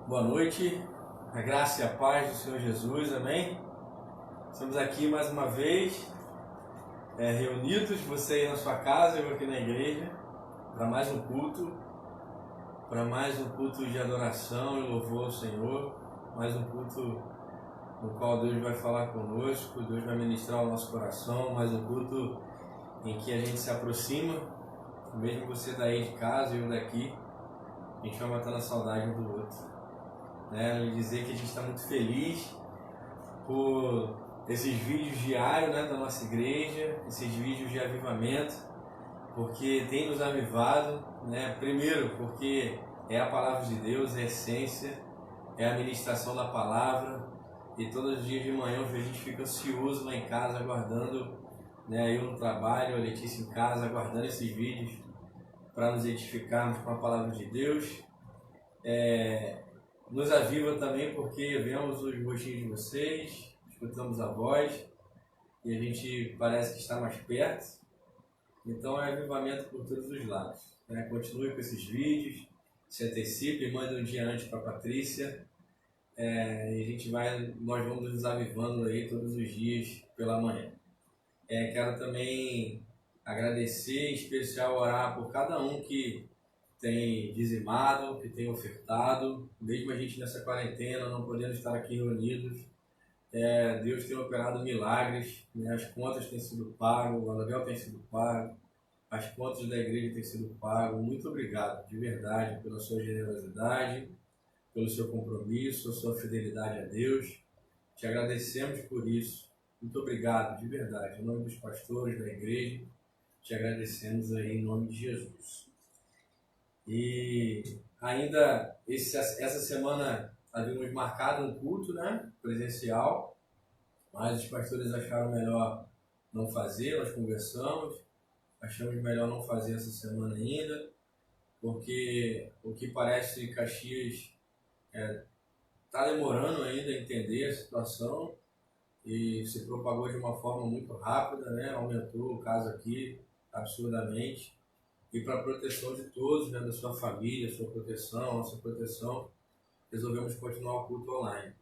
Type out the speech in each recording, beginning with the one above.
Boa noite, a graça e a paz do Senhor Jesus, amém? Estamos aqui mais uma vez, reunidos, você aí na sua casa, eu aqui na igreja, para mais um culto de adoração e louvor ao Senhor, mais um culto no qual Deus vai falar conosco, Deus vai ministrar o nosso coração, mais um culto em que a gente se aproxima, mesmo você daí de casa e eu daqui, a gente vai matando a saudade um do outro. Dizer que a gente está muito feliz por esses vídeos diários, da nossa igreja, esses vídeos de avivamento, porque tem nos avivado, primeiro porque é a palavra de Deus, é a essência, é a ministração da palavra, e todos os dias de manhã a gente fica ansioso lá em casa, aguardando, eu no trabalho, a Letícia em casa, aguardando esses vídeos para nos edificarmos com a palavra de Deus. Nos aviva também porque vemos os rostinhos de vocês, escutamos a voz e a gente parece que está mais perto. Então é avivamento por todos os lados. Continue com esses vídeos, se antecipe, manda um dia antes para a Patrícia. E nós vamos nos avivando aí todos os dias pela manhã. Quero também agradecer, em especial orar por cada um que tem dizimado, que tem ofertado, mesmo a gente nessa quarentena, não podendo estar aqui reunidos, Deus tem operado milagres, as contas têm sido pagas, o aluguel tem sido pago, as contas da igreja têm sido pagas. Muito obrigado, de verdade, pela sua generosidade, pelo seu compromisso, a sua fidelidade a Deus. Te agradecemos por isso. Muito obrigado, de verdade, em nome dos pastores da igreja, te agradecemos aí em nome de Jesus. E ainda essa semana havíamos marcado um culto, presencial, mas os pastores acharam melhor não fazer, nós conversamos, achamos melhor não fazer essa semana ainda, porque o que parece Caxias está demorando ainda a entender a situação e se propagou de uma forma muito rápida, aumentou o caso aqui absurdamente. E para a proteção de todos, da sua família, sua proteção, nossa proteção, resolvemos continuar o culto online.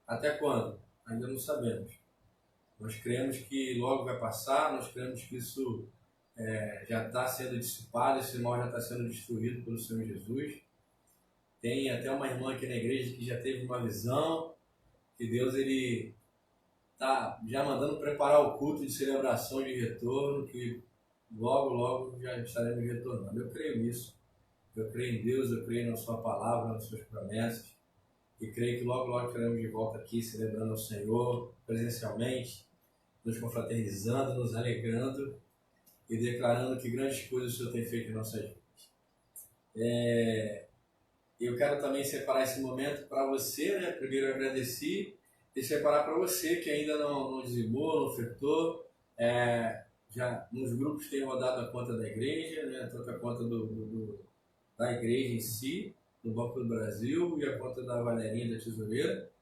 Até quando? Ainda não sabemos. Nós cremos que logo vai passar, nós cremos que isso já está sendo dissipado, esse mal já está sendo destruído pelo Senhor Jesus. Tem até uma irmã aqui na igreja que já teve uma visão, que Deus está já mandando preparar o culto de celebração de retorno, que logo já estaremos retornando. Eu creio nisso. Eu creio em Deus, eu creio na sua palavra, nas suas promessas. E creio que logo estaremos de volta aqui, celebrando ao Senhor, presencialmente, nos confraternizando, nos alegrando e declarando que grandes coisas o Senhor tem feito em nossas vidas. Eu quero também separar esse momento para você, Primeiro eu agradeci, e separar para você que ainda não dizimou, não ofertou. Já nos grupos tem rodado a conta da igreja, tanto a conta da igreja em si, do Banco do Brasil, e a conta da Valerinha da Tesoureira,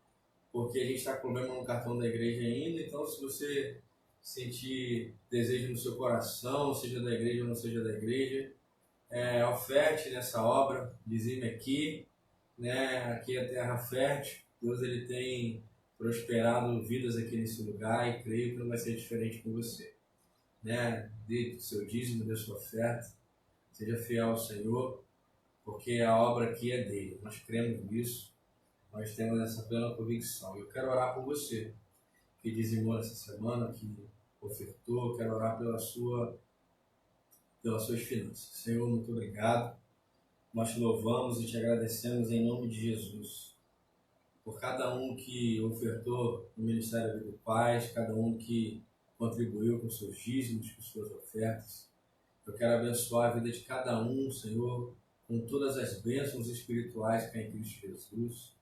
porque a gente está com problema no cartão da igreja ainda. Então, se você sentir desejo no seu coração, seja da igreja ou não seja da igreja, oferte nessa obra, dizime aqui, aqui é a terra fértil, Deus ele tem prosperado vidas aqui nesse lugar e creio que não vai ser diferente com você. Dê o seu dízimo, dê a sua oferta, seja fiel ao Senhor, porque a obra aqui é dele, nós cremos nisso, nós temos essa plena convicção. Eu quero orar por você que dizimou essa semana, que ofertou, quero orar pelas suas finanças. Senhor, muito obrigado, nós te louvamos e te agradecemos em nome de Jesus, por cada um que ofertou no Ministério da Vida e Paz, cada um que contribuiu com seus dízimos, com suas ofertas. Eu quero abençoar a vida de cada um, Senhor, com todas as bênçãos espirituais que há em Cristo Jesus,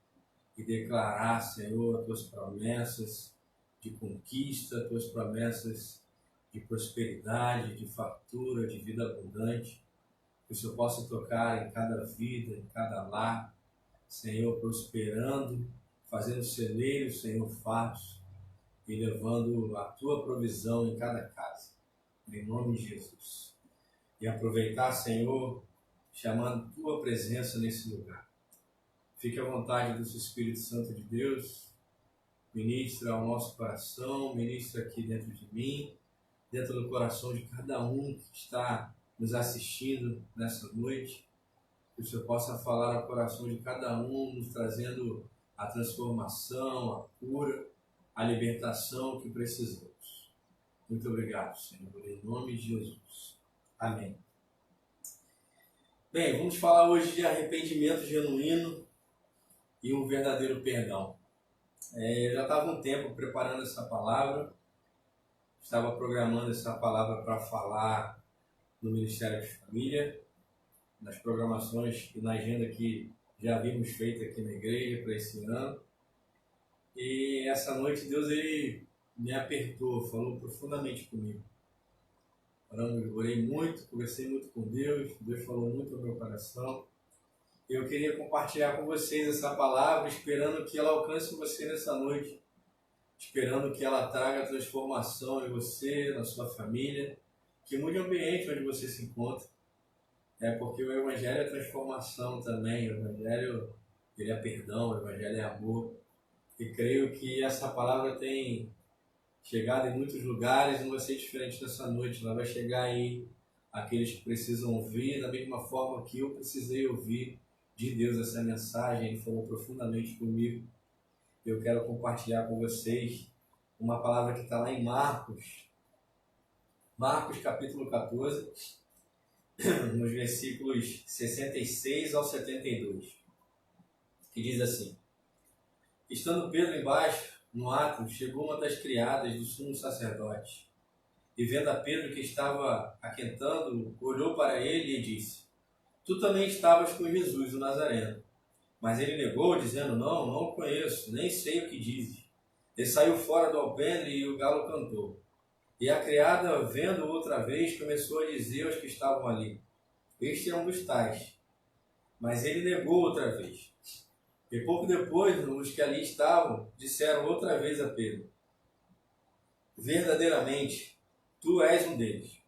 e declarar, Senhor, as tuas promessas de conquista, as tuas promessas de prosperidade, de fartura, de vida abundante, que o Senhor possa tocar em cada vida, em cada lar, Senhor, prosperando, fazendo celeiros, Senhor, fartos, e levando a tua provisão em cada casa, em nome de Jesus. E aproveitar, Senhor, chamando tua presença nesse lugar. Fique à vontade do Espírito Santo de Deus, ministra ao nosso coração, ministra aqui dentro de mim, dentro do coração de cada um que está nos assistindo nessa noite. Que o Senhor possa falar ao coração de cada um, nos trazendo a transformação, a cura, a libertação que precisamos. Muito obrigado, Senhor, em nome de Jesus. Amém. Bem, vamos falar hoje de arrependimento genuíno e um verdadeiro perdão. Eu já estava um tempo preparando essa palavra, estava programando essa palavra para falar no Ministério de Família, nas programações e na agenda que já havíamos feito aqui na igreja para esse ano. E essa noite Deus ele me apertou, falou profundamente comigo. Orei muito, conversei muito com Deus, Deus falou muito ao meu coração. Eu queria compartilhar com vocês essa palavra, esperando que ela alcance você nessa noite, esperando que ela traga transformação em você, na sua família, que mude o ambiente onde você se encontra. Porque o Evangelho é transformação também, o Evangelho ele é perdão, o Evangelho é amor. E creio que essa palavra tem chegado em muitos lugares, não vai ser diferente nessa noite. Ela vai chegar aí aqueles que precisam ouvir, da mesma forma que eu precisei ouvir de Deus essa mensagem. Ele falou profundamente comigo. Eu quero compartilhar com vocês uma palavra que está lá em Marcos capítulo 14, nos versículos 66 ao 72, que diz assim: Estando Pedro embaixo, no átrio, chegou uma das criadas do sumo sacerdote, e vendo a Pedro que estava aquentando, olhou para ele e disse: Tu também estavas com Jesus, o Nazareno. Mas ele negou, dizendo: Não o conheço, nem sei o que dizes. Ele saiu fora do alpendre e o galo cantou. E a criada, vendo-o outra vez, começou a dizer aos que estavam ali: Este é um dos tais. Mas ele negou outra vez. E pouco depois, os que ali estavam, disseram outra vez a Pedro: Verdadeiramente, tu és um deles,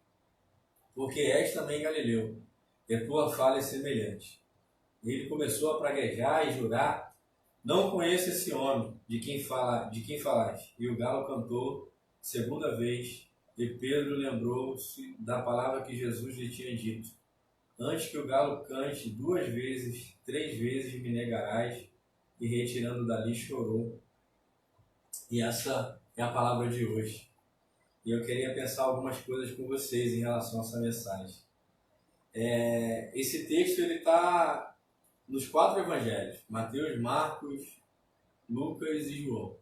porque és também galileu, e a tua fala é semelhante. E ele começou a praguejar e jurar: Não conheço esse homem de quem falaste. E o galo cantou segunda vez, e Pedro lembrou-se da palavra que Jesus lhe tinha dito: Antes que o galo cante 2 vezes, 3 vezes me negarás. E retirando dali chorou. E essa é a palavra de hoje. E eu queria pensar algumas coisas com vocês em relação a essa mensagem. Esse texto ele está nos 4 evangelhos: Mateus, Marcos, Lucas e João.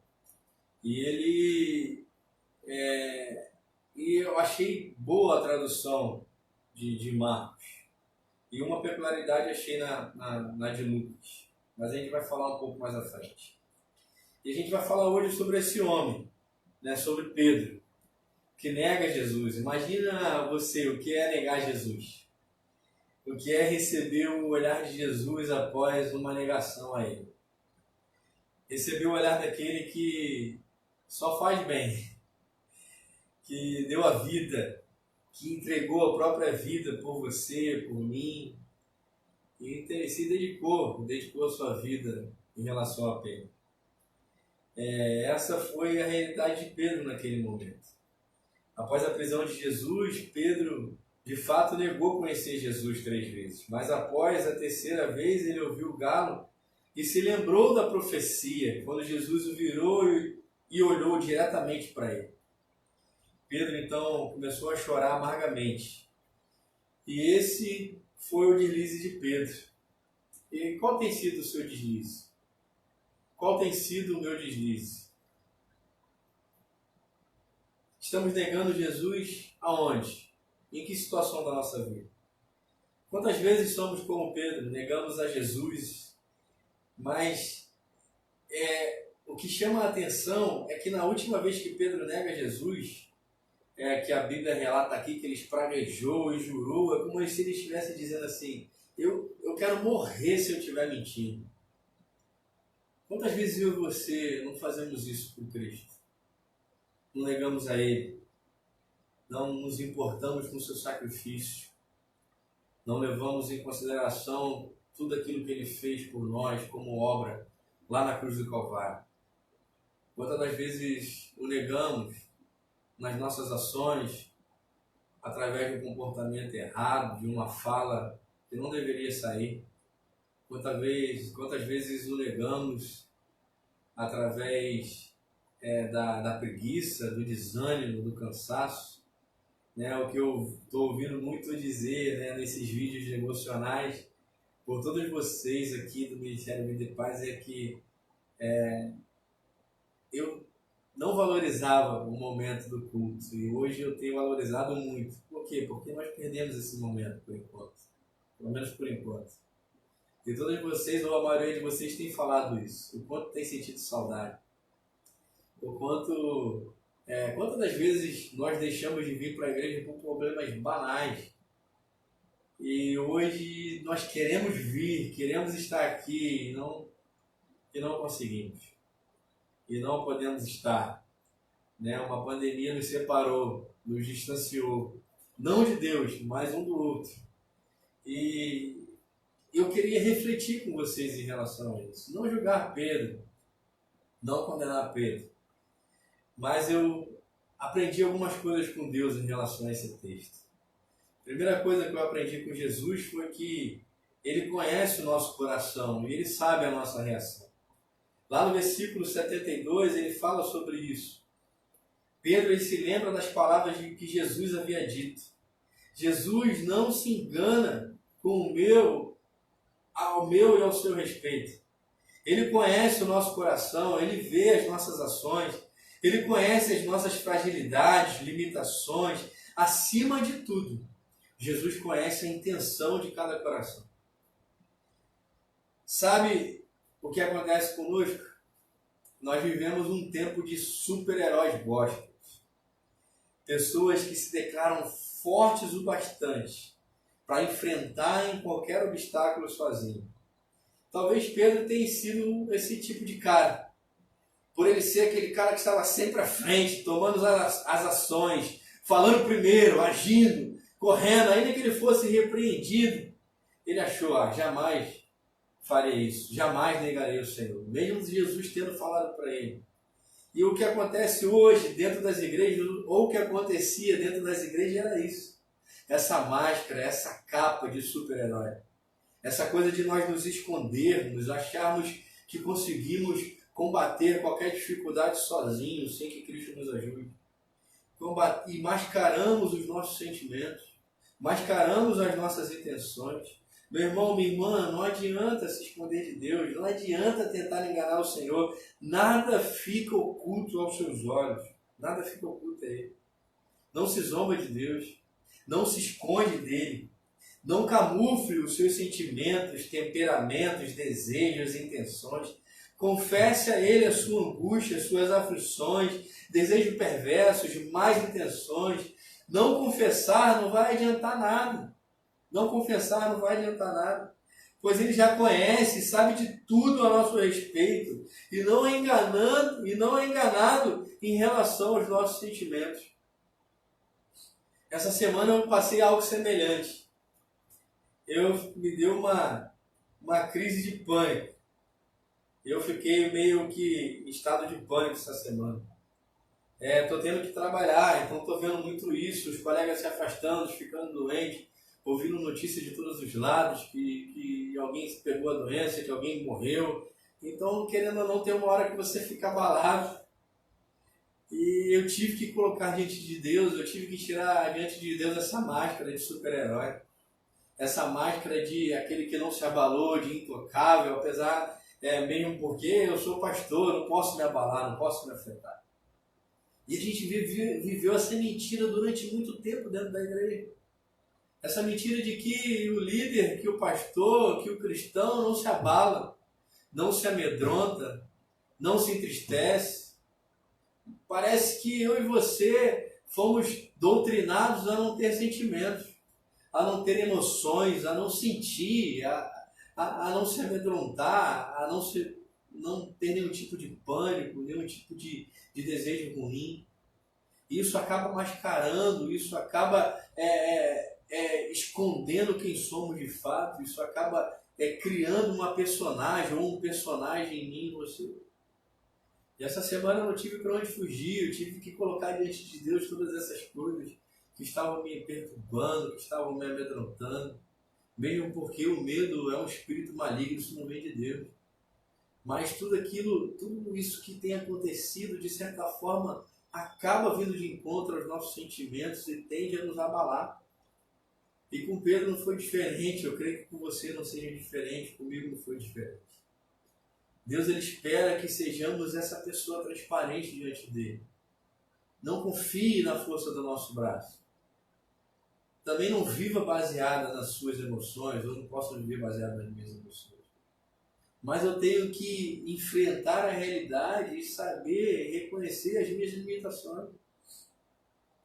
E eu achei boa a tradução de Marcos. E uma peculiaridade achei na de Lucas. Mas a gente vai falar um pouco mais à frente. E a gente vai falar hoje sobre esse homem, né, sobre Pedro, que nega Jesus. Imagina você, o que é negar Jesus? O que é receber o olhar de Jesus após uma negação a ele? Receber o olhar daquele que só faz bem, que deu a vida, que entregou a própria vida por você, por mim, e se dedicou a sua vida em relação a Pedro. Essa foi a realidade de Pedro naquele momento. Após a prisão de Jesus, Pedro de fato negou conhecer Jesus 3 vezes, mas após a 3ª vez ele ouviu o galo e se lembrou da profecia, quando Jesus o virou e olhou diretamente para ele. Pedro então começou a chorar amargamente. E esse foi o deslize de Pedro. E qual tem sido o seu deslize? Qual tem sido o meu deslize? Estamos negando Jesus aonde? Em que situação da nossa vida? Quantas vezes somos como Pedro, negamos a Jesus, mas o que chama a atenção é que na última vez que Pedro nega Jesus, que a Bíblia relata aqui que ele espraguejou e jurou, é como se ele estivesse dizendo assim: eu quero morrer se eu estiver mentindo. Quantas vezes eu e você não fazemos isso com Cristo? Não negamos a Ele, não nos importamos com o seu sacrifício, não levamos em consideração tudo aquilo que Ele fez por nós como obra lá na cruz do Calvário. Quantas das vezes o negamos nas nossas ações, através de um comportamento errado, de uma fala que não deveria sair. Quantas vezes o negamos através da preguiça, do desânimo, do cansaço. Né? O que eu estou ouvindo muito dizer, né, nesses vídeos devocionais, por todos vocês aqui do Ministério Vida e Paz, é que eu não valorizava o momento do culto e hoje eu tenho valorizado muito. Por quê? Porque nós perdemos esse momento por enquanto. Pelo menos por enquanto. E todos vocês, ou a maioria de vocês, tem falado isso. O quanto tem sentido saudade. O quanto... quantas das vezes nós deixamos de vir para a igreja por problemas banais. E hoje nós queremos vir, queremos estar aqui e não conseguimos. E não podemos estar. Né? Uma pandemia nos separou, nos distanciou. Não de Deus, mas um do outro. E eu queria refletir com vocês em relação a isso. Não julgar Pedro, não condenar Pedro. Mas eu aprendi algumas coisas com Deus em relação a esse texto. A primeira coisa que eu aprendi com Jesus foi que Ele conhece o nosso coração e Ele sabe a nossa reação. Lá no versículo 72, ele fala sobre isso. Pedro ele se lembra das palavras que Jesus havia dito. Jesus não se engana com ao meu e ao seu respeito. Ele conhece o nosso coração, ele vê as nossas ações, ele conhece as nossas fragilidades, limitações. Acima de tudo, Jesus conhece a intenção de cada coração. Sabe o que acontece conosco? Nós vivemos um tempo de super-heróis gospels. Pessoas que se declaram fortes o bastante para enfrentarem qualquer obstáculo sozinho. Talvez Pedro tenha sido esse tipo de cara. Por ele ser aquele cara que estava sempre à frente, tomando as ações, falando primeiro, agindo, correndo, ainda que ele fosse repreendido. Ele achou, jamais farei isso, jamais negarei o Senhor. Mesmo Jesus tendo falado para ele. E o que acontece hoje dentro das igrejas, ou o que acontecia dentro das igrejas era isso. Essa máscara, essa capa de super-herói. Essa coisa de nós nos escondermos, acharmos que conseguimos combater qualquer dificuldade sozinhos, sem que Cristo nos ajude. E mascaramos os nossos sentimentos, mascaramos as nossas intenções. Meu irmão, minha irmã, não adianta se esconder de Deus, não adianta tentar enganar o Senhor. Nada fica oculto aos seus olhos, nada fica oculto a Ele. Não se zomba de Deus, não se esconde dEle. Não camufle os seus sentimentos, temperamentos, desejos, intenções. Confesse a Ele a sua angústia, as suas aflições, desejos perversos, más intenções. Não confessar não vai adiantar nada. Não confessar não vai adiantar nada. Pois Ele já conhece, sabe de tudo a nosso respeito. E não é enganado em relação aos nossos sentimentos. Essa semana eu passei algo semelhante. Me deu uma crise de pânico. Eu fiquei meio que em estado de pânico essa semana. Estou tendo que trabalhar, então estou vendo muito isso, os colegas se afastando, ficando doentes, ouvindo notícias de todos os lados, que alguém pegou a doença, que alguém morreu. Então, querendo ou não, tem uma hora que você fica abalado. E eu tive que colocar diante de Deus, eu tive que tirar diante de Deus essa máscara de super-herói. Essa máscara de aquele que não se abalou, de intocável, apesar, mesmo porque eu sou pastor, não posso me abalar, não posso me afetar. E a gente viveu essa mentira durante muito tempo dentro da igreja. Essa mentira de que o líder, que o pastor, que o cristão não se abala, não se amedronta, não se entristece. Parece que eu e você fomos doutrinados a não ter sentimentos, a não ter emoções, a não sentir, a não se amedrontar, a não ter nenhum tipo de pânico, nenhum tipo de desejo ruim. Isso acaba mascarando, isso acaba escondendo quem somos de fato, isso acaba criando uma personagem ou um personagem em mim e você. E essa semana eu não tive para onde fugir, eu tive que colocar diante de Deus todas essas coisas que estavam me perturbando, que estavam me amedrontando. Mesmo porque o medo é um espírito maligno, isso não vem de Deus. Mas tudo isso que tem acontecido, de certa forma, acaba vindo de encontro aos nossos sentimentos e tende a nos abalar. E com Pedro não foi diferente, eu creio que com você não seja diferente, comigo não foi diferente. Deus ele espera que sejamos essa pessoa transparente diante dele. Não confie na força do nosso braço. Também não viva baseada nas suas emoções, eu não posso viver baseado nas minhas emoções. Mas eu tenho que enfrentar a realidade e saber reconhecer as minhas limitações.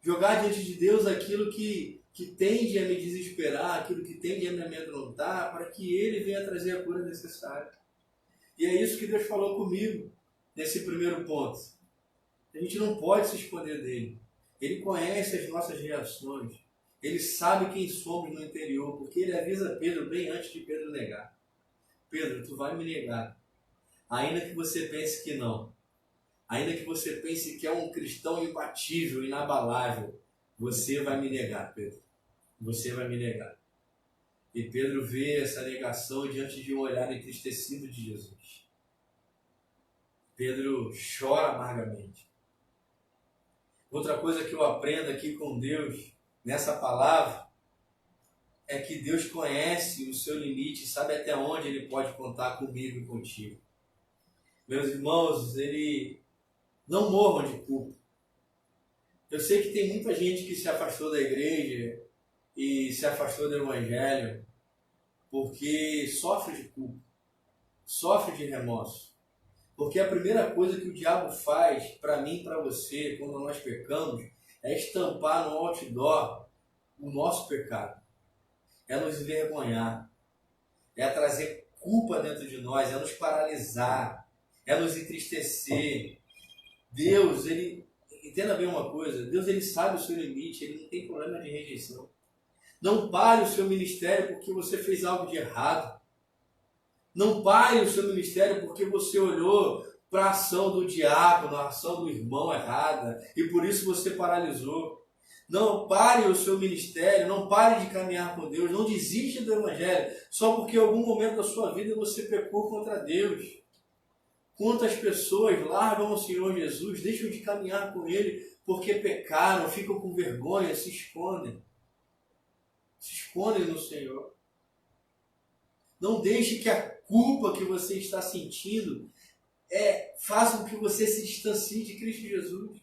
Jogar diante de Deus aquilo que tende a me desesperar, aquilo que tende a me amedrontar, para que Ele venha trazer a cura necessária. E é isso que Deus falou comigo nesse primeiro ponto. A gente não pode se esconder dele. Ele conhece as nossas reações. Ele sabe quem somos no interior, porque ele avisa Pedro bem antes de Pedro negar. Pedro, tu vai me negar. Ainda que você pense que não. Ainda que você pense que é um cristão imbatível, inabalável. Você vai me negar, Pedro. Você vai me negar. E Pedro vê essa negação diante de um olhar entristecido de Jesus. Pedro chora amargamente. Outra coisa que eu aprendo aqui com Deus, nessa palavra, é que Deus conhece o seu limite, sabe até onde Ele pode contar comigo e contigo. Meus irmãos, não morram de culpa. Eu sei que tem muita gente que se afastou da igreja e se afastou do evangelho porque sofre de culpa, sofre de remorso. Porque a primeira coisa que o diabo faz para mim e para você, quando nós pecamos, é estampar no outdoor o nosso pecado. É nos envergonhar, é trazer culpa dentro de nós, é nos paralisar, é nos entristecer. Deus, entenda bem uma coisa, Deus ele sabe o seu limite, ele não tem problema de rejeição. Não pare o seu ministério porque você fez algo de errado. Não pare o seu ministério porque você olhou para a ação do diácono, a ação do irmão errada, e por isso você paralisou. Não pare o seu ministério, não pare de caminhar com Deus, não desista do evangelho, só porque em algum momento da sua vida você pecou contra Deus. Quantas pessoas largam o Senhor Jesus, deixam de caminhar com Ele porque pecaram, ficam com vergonha, se escondem. Se escondem no Senhor. Não deixe que a culpa que você está sentindo faça com que você se distancie de Cristo Jesus.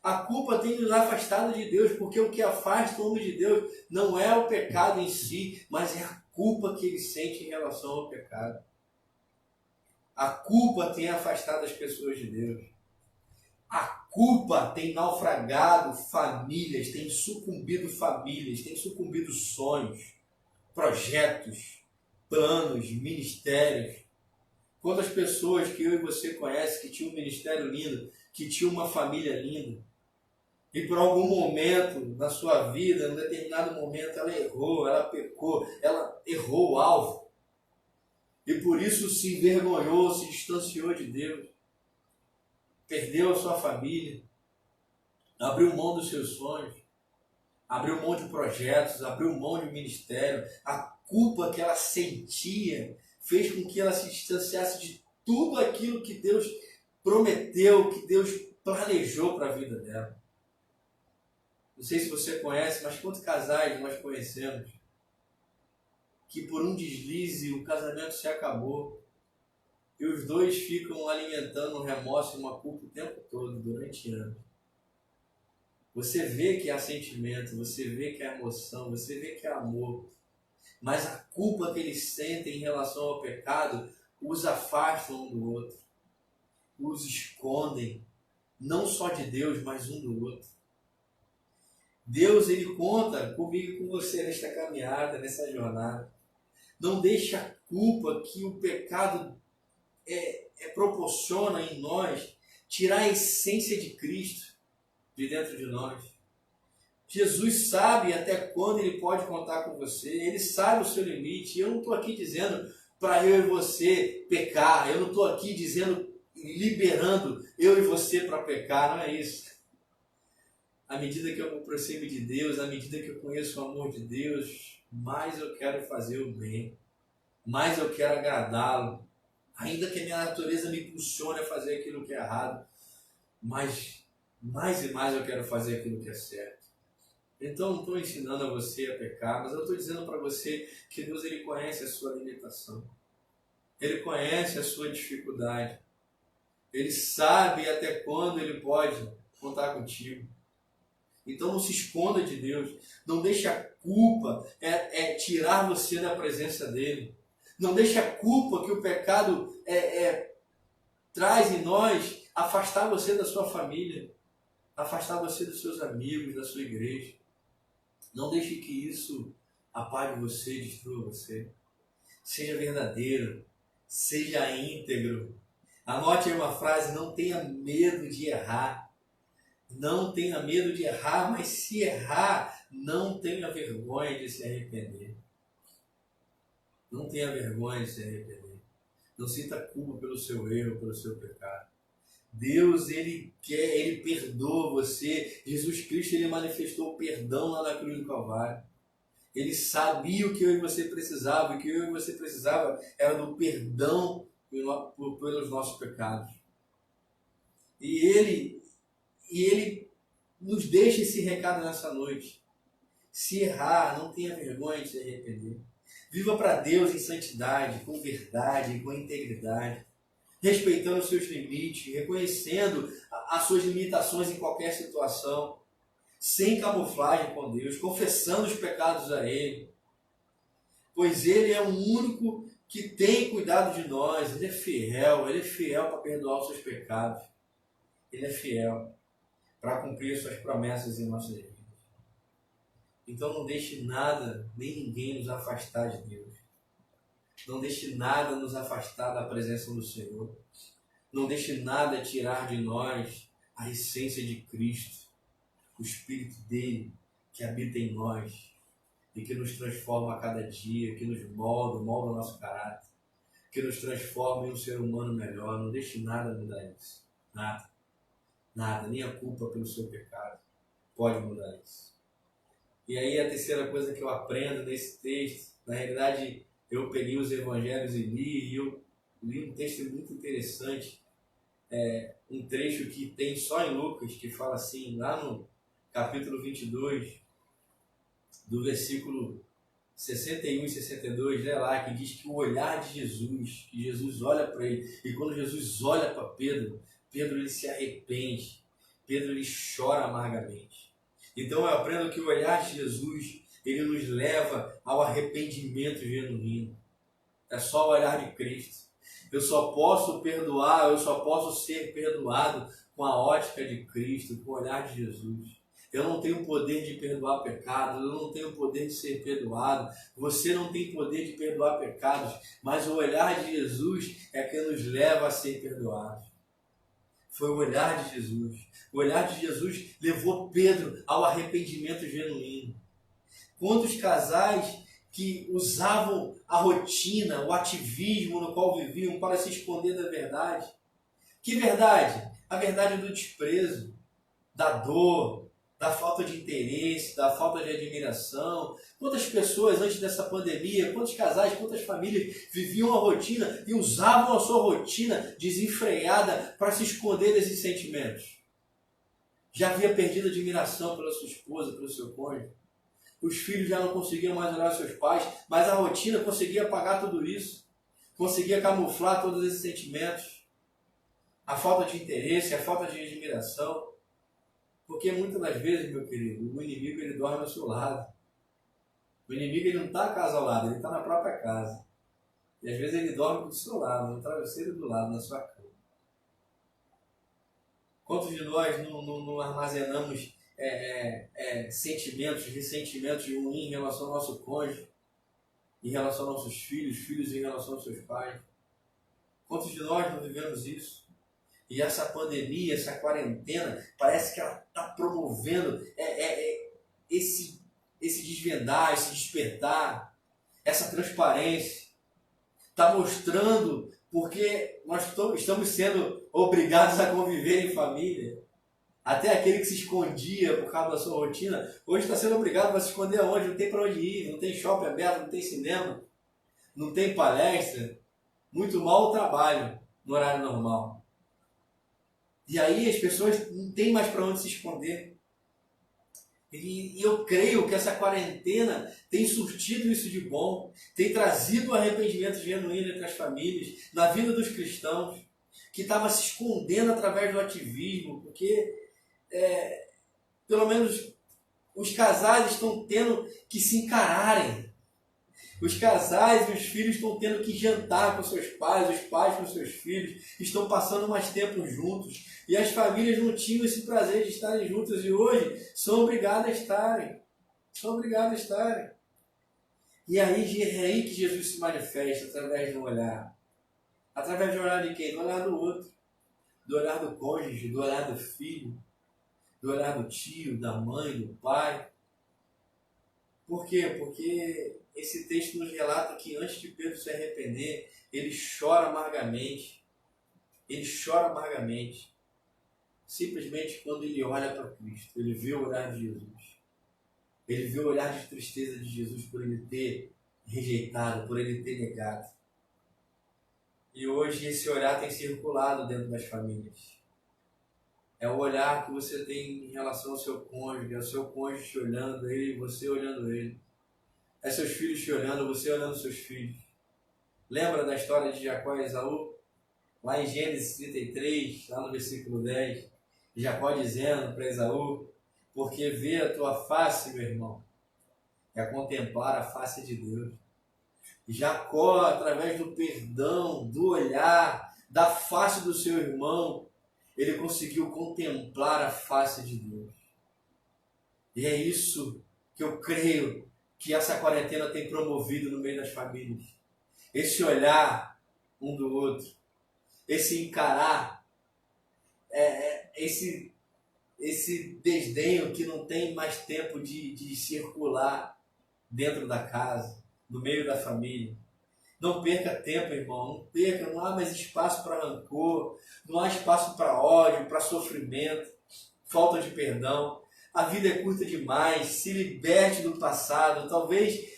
A culpa tem nos afastado de Deus, porque o que afasta o homem de Deus não é o pecado em si, mas é a culpa que ele sente em relação ao pecado. A culpa tem afastado as pessoas de Deus. A culpa tem naufragado famílias, tem sucumbido sonhos, projetos, planos, ministérios. Quantas pessoas que eu e você conhecem que tinham um ministério lindo, que tinham uma família linda, e por algum momento na sua vida, em um determinado momento, ela errou, ela pecou, ela errou o alvo. E por isso se envergonhou, se distanciou de Deus. Perdeu a sua família, abriu mão dos seus sonhos, abriu mão de projetos, abriu mão de ministério. A culpa que ela sentia fez com que ela se distanciasse de tudo aquilo que Deus prometeu, que Deus planejou para a vida dela. Não sei se você conhece, mas quantos casais nós conhecemos que por um deslize o casamento se acabou e os dois ficam alimentando um remorso e uma culpa o tempo todo, durante anos. Você vê que há sentimento, você vê que há emoção, você vê que há amor, mas a culpa que eles sentem em relação ao pecado os afasta um do outro, os escondem, não só de Deus, mas um do outro. Deus, ele conta comigo e com você nesta caminhada, nessa jornada. Não deixe a culpa que o pecado proporciona em nós tirar a essência de Cristo de dentro de nós. Jesus sabe até quando ele pode contar com você, ele sabe o seu limite. Eu não estou aqui dizendo para eu e você pecar. Eu não estou aqui dizendo, liberando eu e você para pecar, não é isso. À medida que eu me aproximo de Deus, à medida que eu conheço o amor de Deus, mais eu quero fazer o bem, mais eu quero agradá-lo. Ainda que a minha natureza me impulsione a fazer aquilo que é errado, mas mais e mais eu quero fazer aquilo que é certo. Então não estou ensinando a você a pecar, mas eu estou dizendo para você que Deus, ele conhece a sua limitação. Ele conhece a sua dificuldade. Ele sabe até quando ele pode contar contigo. Então não se esconda de Deus. Não deixe a culpa tirar você da presença dele. Não deixe a culpa que o pecado traz em nós afastar você da sua família, afastar você dos seus amigos, da sua igreja. Não deixe que isso apague você, destrua você. Seja verdadeiro, seja íntegro. Anote aí uma frase: não tenha medo de errar. Não tenha medo de errar, mas se errar, não tenha vergonha de se arrepender. Não tenha vergonha de se arrepender. Não sinta culpa pelo seu erro, pelo seu pecado. Deus, ele perdoa você. Jesus Cristo, ele manifestou o perdão lá na cruz do Calvário. Ele sabia o que eu e você precisava, e o que eu e você precisava era do perdão pelos nossos pecados. E ele nos deixa esse recado nessa noite. Se errar, não tenha vergonha de se arrepender. Viva para Deus em santidade, com verdade, com integridade, respeitando os seus limites, reconhecendo as suas limitações em qualquer situação, sem camuflagem com Deus, confessando os pecados a Ele, pois Ele é o único que tem cuidado de nós. Ele é fiel para perdoar os seus pecados, Ele é fiel para cumprir as suas promessas em nossas vidas. Então não deixe nada, nem ninguém nos afastar de Deus. Não deixe nada nos afastar da presença do Senhor. Não deixe nada tirar de nós a essência de Cristo, o Espírito dele que habita em nós e que nos transforma a cada dia, que nos molda o nosso caráter, que nos transforma em um ser humano melhor. Não deixe nada mudar isso. Nada, nem a culpa pelo seu pecado pode mudar isso. E aí a terceira coisa que eu aprendo nesse texto, na realidade eu peguei os evangelhos e eu li um texto muito interessante, um trecho que tem só em Lucas, que fala assim, lá no capítulo 22, do versículo 61 e 62, lá, que diz que o olhar de Jesus, que Jesus olha para ele, e quando Jesus olha para Pedro, ele se arrepende, Pedro ele chora amargamente. Então eu aprendo que o olhar de Jesus, ele nos leva ao arrependimento genuíno. É só o olhar de Cristo. Eu só posso perdoar, eu só posso ser perdoado com a ótica de Cristo, com o olhar de Jesus. Eu não tenho poder de perdoar pecados, eu não tenho poder de ser perdoado, você não tem poder de perdoar pecados, mas o olhar de Jesus é que nos leva a ser perdoados. Foi o olhar de Jesus. O olhar de Jesus levou Pedro ao arrependimento genuíno. Quantos casais que usavam a rotina, o ativismo no qual viviam para se esconder da verdade? Que verdade? A verdade do desprezo, da dor, da falta de interesse, da falta de admiração. Quantas pessoas antes dessa pandemia, quantos casais, quantas famílias viviam a rotina e usavam a sua rotina desenfreada para se esconder desses sentimentos? Já havia perdido a admiração pela sua esposa, pelo seu cônjuge. Os filhos já não conseguiam mais olhar seus pais, mas a rotina conseguia apagar tudo isso. Conseguia camuflar todos esses sentimentos. A falta de interesse, a falta de admiração. Porque muitas das vezes, meu querido, o inimigo ele dorme ao seu lado. O inimigo ele não está casa ao lado, ele está na própria casa. E às vezes ele dorme do seu lado, no travesseiro do lado, na sua cama. Quantos de nós não armazenamos sentimentos, ressentimentos ruins em relação ao nosso cônjuge, em relação aos nossos filhos, filhos em relação aos seus pais? Quantos de nós não vivemos isso? E essa pandemia, essa quarentena, parece que ela está promovendo esse desvendar, esse despertar, essa transparência. está mostrando porque nós estamos sendo obrigados a conviver em família. Até aquele que se escondia por causa da sua rotina, hoje está sendo obrigado a se esconder aonde? Não tem para onde ir, não tem shopping aberto, não tem cinema, não tem palestra, muito mal o trabalho no horário normal. E aí as pessoas não têm mais para onde se esconder. E eu creio que essa quarentena tem surtido isso de bom, tem trazido um arrependimento genuíno entre as famílias, na vida dos cristãos, que estava se escondendo através do ativismo, porque pelo menos os casais estão tendo que se encararem. Os casais e os filhos estão tendo que jantar com seus pais, os pais com seus filhos, estão passando mais tempo juntos. E as famílias não tinham esse prazer de estarem juntas e hoje são obrigadas a estarem. São obrigadas a estarem. E aí é aí que Jesus se manifesta, através do olhar. Através do olhar de quem? Do olhar do outro. Do olhar do cônjuge, do olhar do filho, do olhar do tio, da mãe, do pai. Por quê? Porque esse texto nos relata que antes de Pedro se arrepender, ele chora amargamente. Ele chora amargamente. Simplesmente quando ele olha para Cristo, ele vê o olhar de Jesus. Ele vê o olhar de tristeza de Jesus por ele ter rejeitado, por ele ter negado. E hoje esse olhar tem circulado dentro das famílias. É o olhar que você tem em relação ao seu cônjuge, é o seu cônjuge te olhando, ele e você olhando ele. É seus filhos te olhando, você olhando seus filhos. Lembra da história de Jacó e Esaú? Lá em Gênesis 33, lá no versículo 10, Jacó dizendo para Esaú: porque ver a tua face, meu irmão, é contemplar a face de Deus. Jacó, através do perdão, do olhar, da face do seu irmão, ele conseguiu contemplar a face de Deus. E é isso que eu creio que essa quarentena tem promovido no meio das famílias. Esse olhar um do outro, esse encarar, esse desdenho que não tem mais tempo de circular dentro da casa, no meio da família. Não perca tempo, irmão, não perca, não há mais espaço para rancor, não há espaço para ódio, para sofrimento, falta de perdão. A vida é curta demais, se liberte do passado. Talvez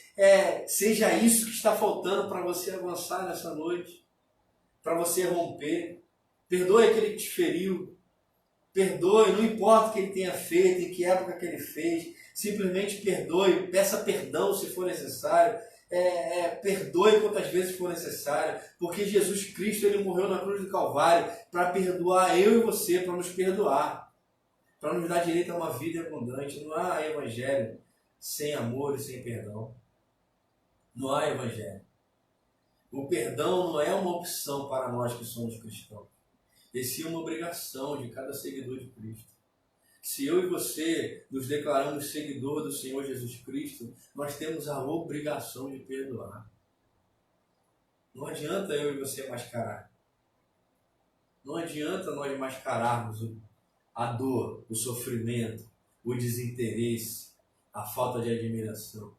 seja isso que está faltando para você avançar nessa noite, para você romper. Perdoe aquele que te feriu, perdoe, não importa o que ele tenha feito, em que época que ele fez, simplesmente perdoe, peça perdão se for necessário. Perdoe quantas vezes for necessário, porque Jesus Cristo ele morreu na cruz do Calvário para perdoar eu e você, para nos perdoar, para nos dar direito a uma vida abundante. Não há evangelho sem amor e sem perdão. Não há evangelho. O perdão não é uma opção para nós que somos cristãos. Esse é uma obrigação de cada seguidor de Cristo. Se eu e você nos declaramos seguidor do Senhor Jesus Cristo, nós temos a obrigação de perdoar. Não adianta eu e você mascarar. Não adianta nós mascararmos a dor, o sofrimento, o desinteresse, a falta de admiração.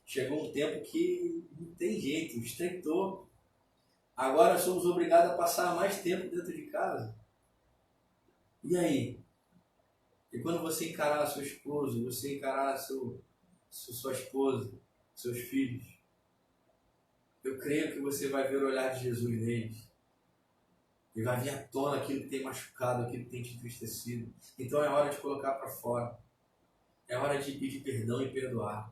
Chegou um tempo que não tem jeito, estreitou. Agora somos obrigados a passar mais tempo dentro de casa. E aí? E quando você encarar seu esposo, você encarar sua esposa, seus filhos, eu creio que você vai ver o olhar de Jesus neles. E vai vir à tona aquilo que tem machucado, aquilo que tem te entristecido. Então é hora de colocar para fora. É hora de pedir perdão e perdoar.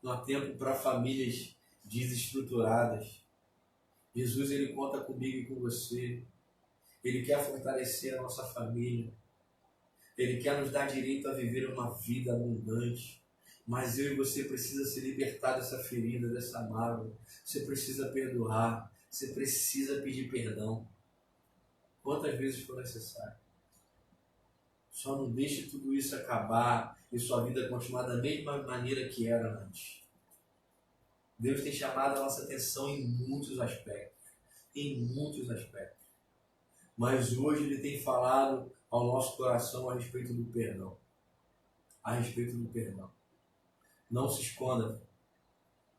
Não há tempo para famílias desestruturadas. Jesus ele conta comigo e com você. Ele quer fortalecer a nossa família. Ele quer nos dar direito a viver uma vida abundante. Mas eu e você precisa se libertar dessa ferida, dessa mágoa. Você precisa perdoar. Você precisa pedir perdão. Quantas vezes for necessário. Só não deixe tudo isso acabar e sua vida continuar da mesma maneira que era antes. Deus tem chamado a nossa atenção em muitos aspectos. Em muitos aspectos. Mas hoje Ele tem falado ao nosso coração a respeito do perdão. A respeito do perdão. Não se esconda.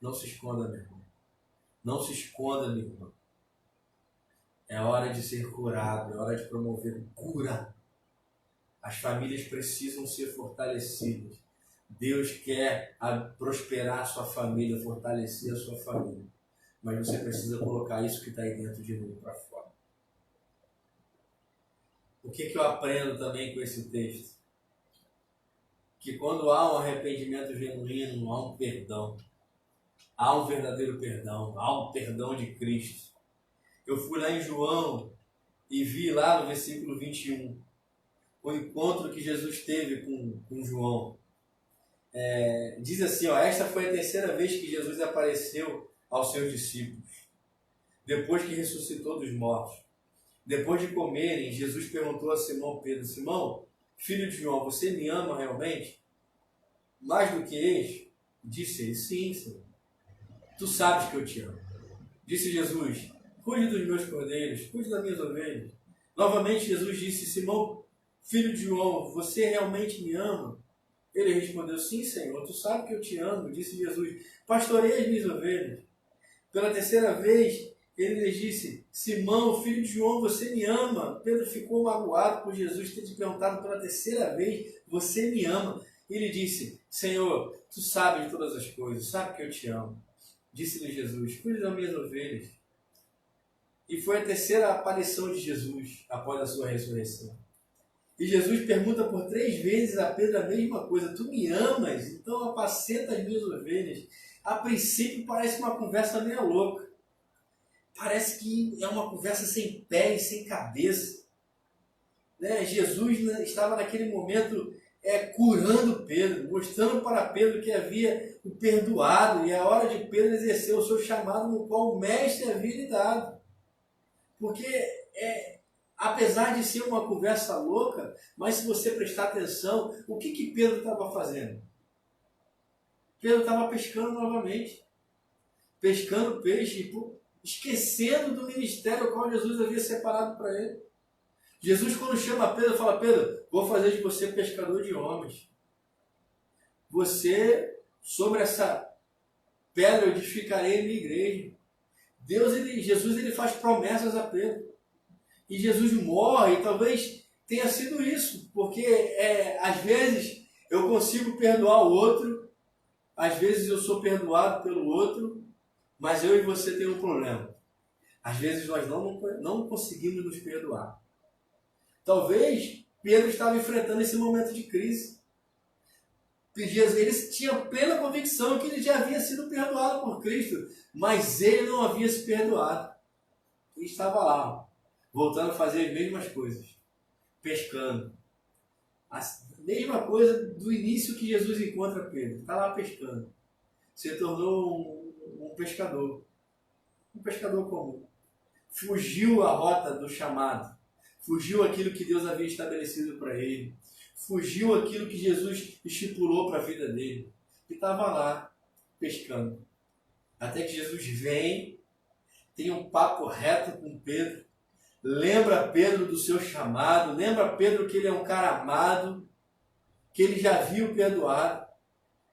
Não se esconda, meu irmão. Não se esconda, meu irmão. É hora de ser curado, é hora de promover cura. As famílias precisam ser fortalecidas. Deus quer prosperar a sua família, fortalecer a sua família. Mas você precisa colocar isso que está aí dentro de novo para fora. O que eu aprendo também com esse texto? Que quando há um arrependimento genuíno, há um perdão. Há um verdadeiro perdão. Há um perdão de Cristo. Eu fui lá em João e vi lá no versículo 21 o encontro que Jesus teve com João. Diz assim, esta foi a terceira vez que Jesus apareceu aos seus discípulos, depois que ressuscitou dos mortos. Depois de comerem, Jesus perguntou a Simão Pedro: Simão, filho de João, você me ama realmente? Mais do que este? Disse ele: sim, Senhor. Tu sabes que eu te amo. Disse Jesus: cuide dos meus cordeiros, cuide das minhas ovelhas. Novamente Jesus disse: Simão, filho de João, você realmente me ama? Ele respondeu: sim, Senhor, tu sabes que eu te amo. Disse Jesus: pastoreia as minhas ovelhas. Pela terceira vez, ele lhes disse: Simão, filho de João, você me ama? Pedro ficou magoado por Jesus ter te perguntado pela terceira vez: você me ama? Ele disse: Senhor, tu sabes de todas as coisas, sabe que eu te amo. Disse-lhe Jesus: cuide das minhas ovelhas. E foi a terceira aparição de Jesus após a sua ressurreição. E Jesus pergunta por 3 vezes a Pedro a mesma coisa: tu me amas? Então apacenta as minhas ovelhas. A princípio parece uma conversa meio louca. Parece que é uma conversa sem pé e sem cabeça. Jesus estava naquele momento curando Pedro, mostrando para Pedro que havia o perdoado, e é a hora de Pedro exercer o seu chamado no qual o mestre havia lhe dado. Porque apesar de ser uma conversa louca, mas se você prestar atenção, o que Pedro estava fazendo? Pedro estava pescando novamente. Pescando peixe, esquecendo do ministério ao qual Jesus havia separado para ele. Jesus, quando chama Pedro, fala: Pedro, vou fazer de você pescador de homens. Você, sobre essa pedra, eu edificarei a minha igreja. Jesus faz promessas a Pedro. E Jesus morre, e talvez tenha sido isso, porque às vezes eu consigo perdoar o outro, às vezes eu sou perdoado pelo outro, mas eu e você tem um problema. Às vezes nós não conseguimos nos perdoar. Talvez Pedro estava enfrentando esse momento de crise. Ele tinha plena convicção que ele já havia sido perdoado por Cristo, mas ele não havia se perdoado. Ele estava lá, voltando a fazer as mesmas coisas, pescando. A mesma coisa do início que Jesus encontra Pedro. Está lá pescando. Se tornou um pescador comum. Fugiu a rota do chamado. Fugiu aquilo que Deus havia estabelecido para ele. Fugiu aquilo que Jesus estipulou para a vida dele. E estava lá, pescando. Até que Jesus vem, tem um papo reto com Pedro. Lembra Pedro do seu chamado. Lembra Pedro que ele é um cara amado. Que ele já viu perdoado.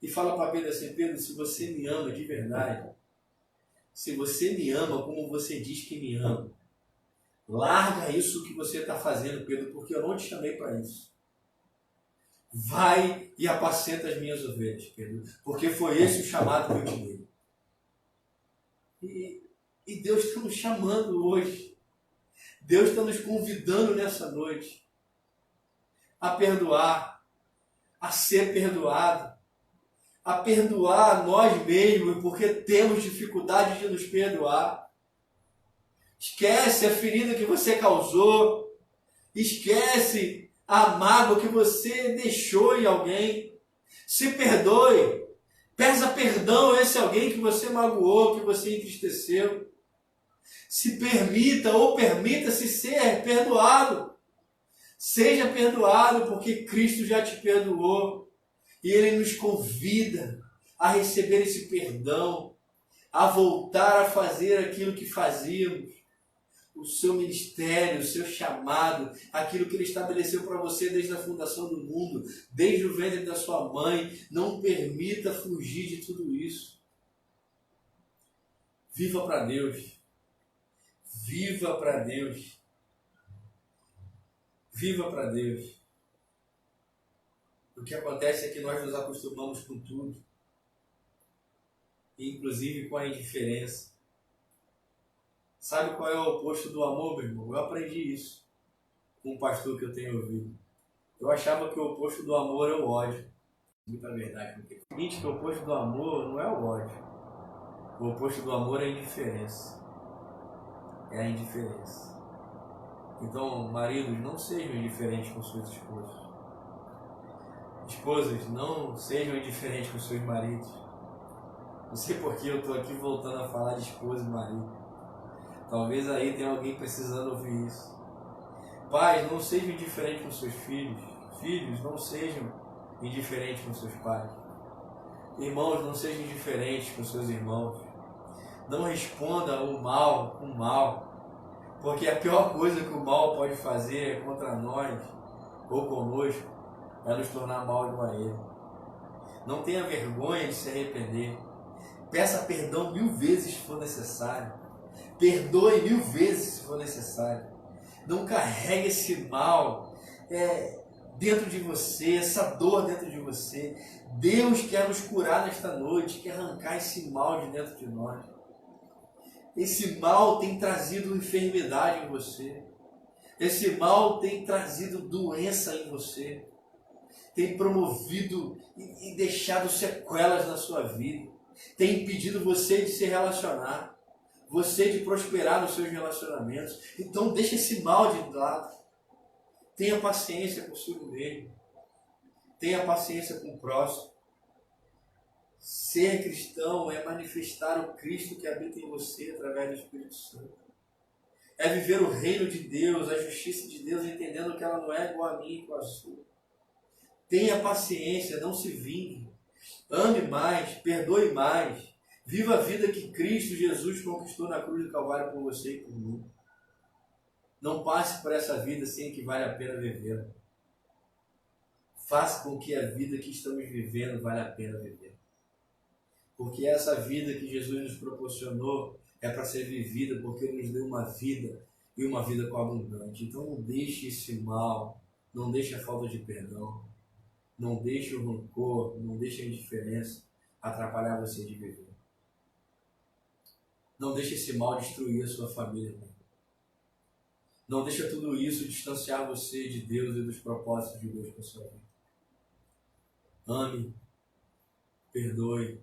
E fala para Pedro assim: Pedro, se você me ama de verdade, se você me ama como você diz que me ama, larga isso que você está fazendo, Pedro, porque eu não te chamei para isso. Vai e apacenta as minhas ovelhas, Pedro, porque foi esse o chamado que eu te dei. E Deus está nos chamando hoje. Deus está nos convidando nessa noite a perdoar, a ser perdoado, a perdoar nós mesmos, porque temos dificuldade de nos perdoar. Esquece a ferida que você causou. Esquece a mágoa que você deixou em alguém. Se perdoe. Peça perdão a esse alguém que você magoou, que você entristeceu. Se permita ou permita-se ser perdoado. Seja perdoado, porque Cristo já te perdoou. E Ele nos convida a receber esse perdão, a voltar a fazer aquilo que fazíamos. O seu ministério, o seu chamado, aquilo que Ele estabeleceu para você desde a fundação do mundo, desde o ventre da sua mãe. Não permita fugir de tudo isso. Viva para Deus. Viva para Deus. Viva para Deus. O que acontece é que nós nos acostumamos com tudo, inclusive com a indiferença. Sabe qual é o oposto do amor, meu irmão? Eu aprendi isso com um pastor que eu tenho ouvido. Eu achava que o oposto do amor é o ódio. Muita verdade. Porque o seguinte, que o oposto do amor não é o ódio. O oposto do amor é a indiferença. É a indiferença. Então, maridos, não sejam indiferentes com suas esposas. Esposas, não sejam indiferentes com seus maridos. Não sei por que eu estou aqui voltando a falar de esposa e marido. Talvez aí tenha alguém precisando ouvir isso. Pais, não sejam indiferentes com seus filhos. Filhos, não sejam indiferentes com seus pais. Irmãos, não sejam indiferentes com seus irmãos. Não responda o mal com o mal. Porque a pior coisa que o mal pode fazer contra nós ou conosco é nos tornar mal igual a ele. Não tenha vergonha de se arrepender. Peça perdão 1000 vezes se for necessário. Perdoe 1000 vezes se for necessário. Não carregue esse mal dentro de você, essa dor dentro de você. Deus quer nos curar nesta noite, quer arrancar esse mal de dentro de nós. Esse mal tem trazido enfermidade em você. Esse mal tem trazido doença em você. Tem promovido e deixado sequelas na sua vida. Tem impedido você de se relacionar. Você de prosperar nos seus relacionamentos. Então deixa esse mal de lado. Tenha paciência consigo mesmo. Tenha paciência com o próximo. Ser cristão é manifestar o Cristo que habita em você através do Espírito Santo. É viver o reino de Deus, a justiça de Deus, entendendo que ela não é igual a mim e com a sua. Tenha paciência, não se vingue. Ame mais, perdoe mais. Viva a vida que Cristo Jesus conquistou na cruz do Calvário por você e por mim. Não passe por essa vida sem que vale a pena viver. Faça com que a vida que estamos vivendo vale a pena viver. Porque essa vida que Jesus nos proporcionou é para ser vivida, porque Ele nos deu uma vida e uma vida com abundante. Então não deixe esse mal, não deixe a falta de perdão, não deixe o rancor, não deixe a indiferença atrapalhar você de viver. Não deixe esse mal destruir a sua família. Não deixe tudo isso distanciar você de Deus e dos propósitos de Deus para a sua vida. Ame, perdoe,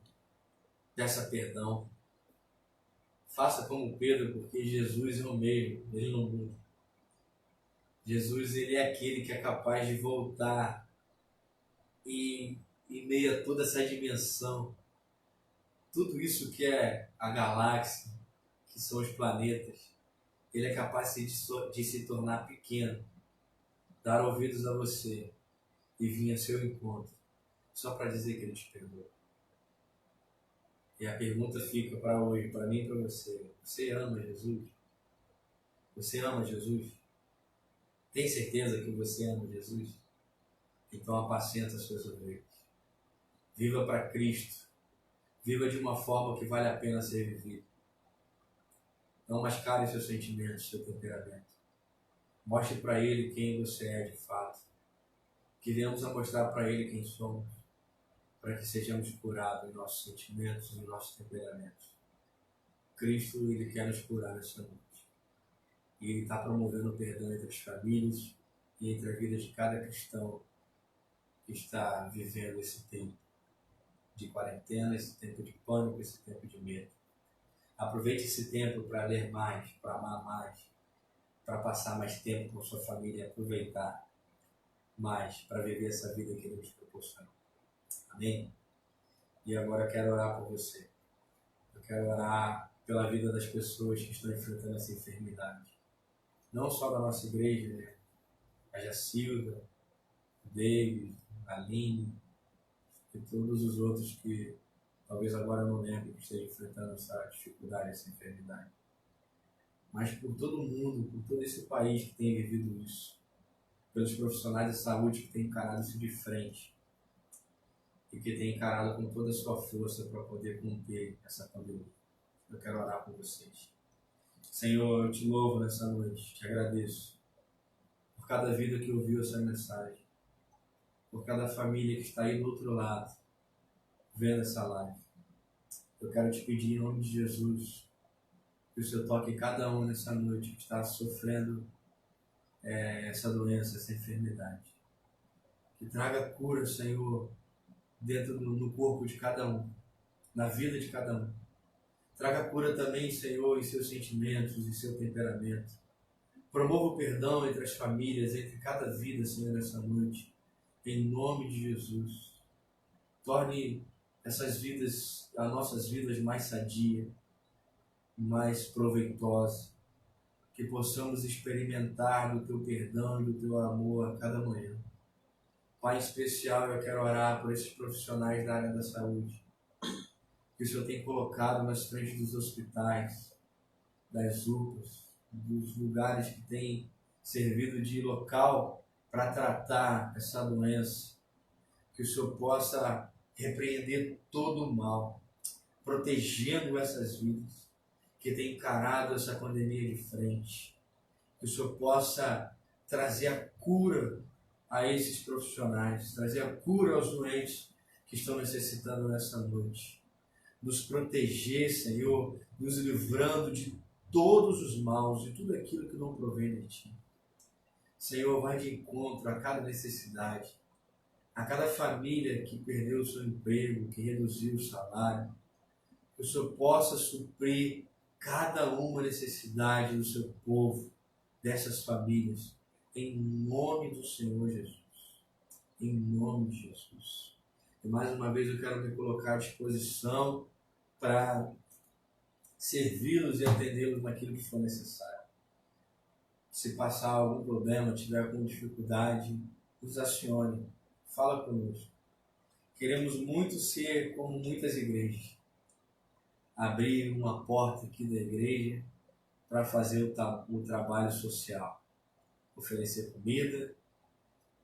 peça perdão. Faça como Pedro, porque Jesus é o mesmo, Ele não muda. Jesus, Ele é aquele que é capaz de voltar e em meio a toda essa dimensão, tudo isso que é a galáxia, que são os planetas, Ele é capaz de se tornar pequeno, dar ouvidos a você e vir a seu encontro, só para dizer que Ele te perdoa. E a pergunta fica para hoje, para mim e para você. Você ama Jesus? Você ama Jesus? Tem certeza que você ama Jesus? Então apacenta as suas ovelhas. Viva para Cristo. Viva de uma forma que vale a pena ser vivida. Não mascare seus sentimentos, seu temperamento. Mostre para Ele quem você é de fato. Que venhamos a mostrar para Ele quem somos, para que sejamos curados em nossos sentimentos e em nossos temperamentos. Cristo, Ele quer nos curar nessa noite. E Ele está promovendo o perdão entre as famílias e entre a vida de cada cristão que está vivendo esse tempo de quarentena, esse tempo de pânico, esse tempo de medo. Aproveite esse tempo para ler mais, para amar mais, para passar mais tempo com sua família e aproveitar mais para viver essa vida que Ele nos proporciona. Amém? E agora eu quero orar por você. Eu quero orar pela vida das pessoas que estão enfrentando essa enfermidade. Não só da nossa igreja, né? A Jacilda, o David, a Aline e todos os outros que talvez agora eu não lembre que estejam enfrentando essa dificuldade, essa enfermidade. Mas por todo mundo, por todo esse país que tem vivido isso, pelos profissionais de saúde que têm encarado isso de frente e que têm encarado com toda a sua força para poder conter essa pandemia. eu quero orar por vocês. Senhor, eu te louvo nessa noite, te agradeço por cada vida que ouviu essa mensagem, por cada família que está aí do outro lado, vendo essa live. Eu quero te pedir em nome de Jesus, que o Senhor toque cada um nessa noite que está sofrendo essa doença, essa enfermidade. Que traga cura, Senhor, dentro do corpo de cada um, na vida de cada um. Traga cura também, Senhor, em seus sentimentos, em seu temperamento. Promova o perdão entre as famílias, entre cada vida, Senhor, nessa noite. Em nome de Jesus. Torne essas vidas, as nossas vidas mais sadias, mais proveitosas. Que possamos experimentar do Teu perdão e do Teu amor a cada manhã. Pai, em especial, eu quero orar por esses profissionais da área da saúde que o Senhor tem colocado nas frentes dos hospitais, das UPAs, dos lugares que têm servido de local para tratar essa doença. Que o Senhor possa repreender todo o mal, protegendo essas vidas que têm encarado essa pandemia de frente. Que o Senhor possa trazer a cura a esses profissionais, trazer a cura aos doentes que estão necessitando nessa noite. Nos proteger, Senhor, nos livrando de todos os maus, de tudo aquilo que não provém de Ti. Senhor, vai de encontro a cada necessidade, a cada família que perdeu o seu emprego, que reduziu o salário. Que o Senhor possa suprir cada uma necessidade do seu povo, dessas famílias, em nome do Senhor Jesus. Em nome de Jesus. E mais uma vez eu quero me colocar à disposição para servi-los e atendê-los naquilo que for necessário. Se passar algum problema, tiver alguma dificuldade, nos acione, fala conosco. Queremos muito ser como muitas igrejas. Abrir uma porta aqui da igreja para fazer o trabalho social. Oferecer comida,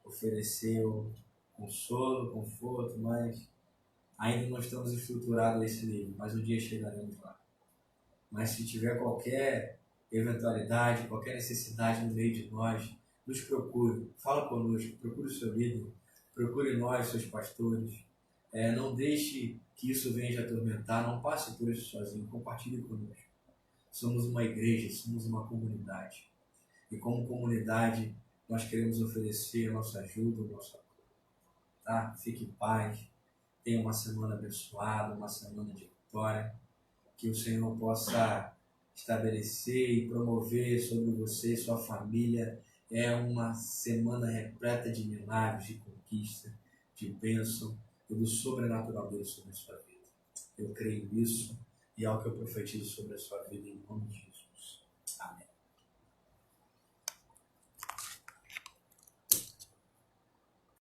oferecer o consolo, conforto, mas ainda não estamos estruturados nesse nível, mas um dia chegaremos lá. Mas se tiver qualquer eventualidade, qualquer necessidade no meio de nós, nos procure, fala conosco, procure o seu líder, procure nós, seus pastores. Não deixe que isso venha te atormentar, não passe por isso sozinho, compartilhe conosco. Somos uma igreja, somos uma comunidade. E como comunidade, nós queremos oferecer a nossa ajuda, o nosso apoio. Tá? Fique em paz. Tenha uma semana abençoada, uma semana de vitória. Que o Senhor possa estabelecer e promover sobre você e sua família. É uma semana repleta de milagres, de conquista, de bênção e do sobrenatural dele sobre a sua vida. Eu creio nisso e é o que eu profetizo sobre a sua vida em nome de Jesus.